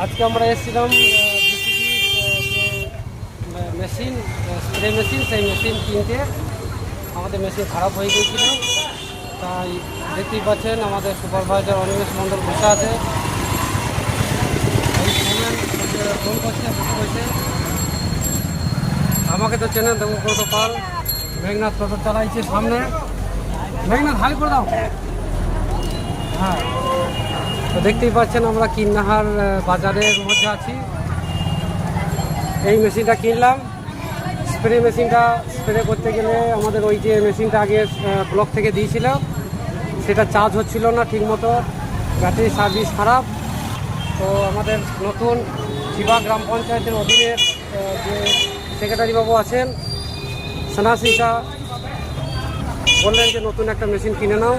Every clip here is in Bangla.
আজকে আমরা এসেছিলাম মেশিন, স্প্রে মেশিন, সেই মেশিন কিনতে। আমাদের মেশিন খারাপ হয়ে গিয়েছিল, তাই দেখতেই পাচ্ছেন আমাদের সুপারভাইজার অনিমেষ মণ্ডল বসে আছে। ফোন করছে, বসে বসে। আমাকে তো চেনেন, দেবব্রত পাল, মেঘনাথ টোটো চালাইছে সামনে। মেঘনাথ হাই করে দাও। হ্যাঁ, তো দেখতেই পাচ্ছেন আমরা কিন্নাহার বাজারের মধ্যে আছি। এই মেশিনটা কিনলাম, স্প্রে মেশিনটা। স্প্রে করতে গেলে আমাদের ওই যে মেশিনটা আগে ব্লক থেকে দিয়েছিল, সেটা চার্জ হচ্ছিল না ঠিকমতো, ব্যাটারি সার্ভিস খারাপ। তো আমাদের নতুন চিবা গ্রাম পঞ্চায়েতের অধীনের যে সেক্রেটারি বাবু আছেন, সনাসিসা, বললেন যে নতুন একটা মেশিন কিনে নাও,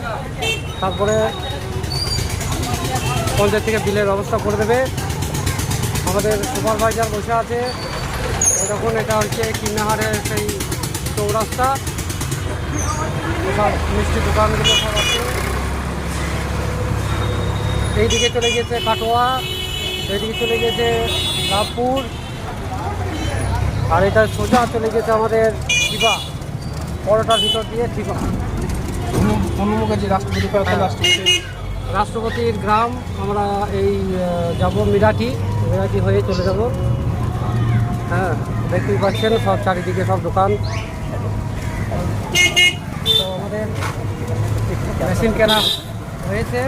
তারপরে পঞ্চায়েত থেকে বিলের ব্যবস্থা করে দেবে। আমাদের সুপারভাইজার বসে আছে। যখন এটা হচ্ছে কিন্নাহারের সেই চৌরাস্তা, সব মিষ্টি দোকানগুলো সব আছে। এইদিকে চলে গেছে কাটোয়া, এইদিকে চলে গেছে লাভপুর, আর এটা সোজা চলে গেছে আমাদের চিবা, পরোটার ভিতর দিয়ে চিবা। রাষ্ট্রপতির গ্রাম। আমরা এই যাব মিরাটি হয়ে চলে যাব। হ্যাঁ, দেখতেই পাচ্ছেন সব চারিদিকে সব দোকান। তো আমাদের মেশিন কেনা হয়েছে,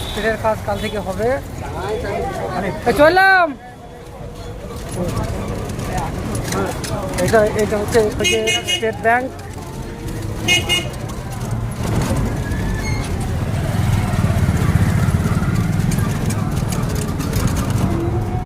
স্প্রের কাজ কাল থেকে হবে। চললাম। এটা হচ্ছে স্টেট ব্যাংক।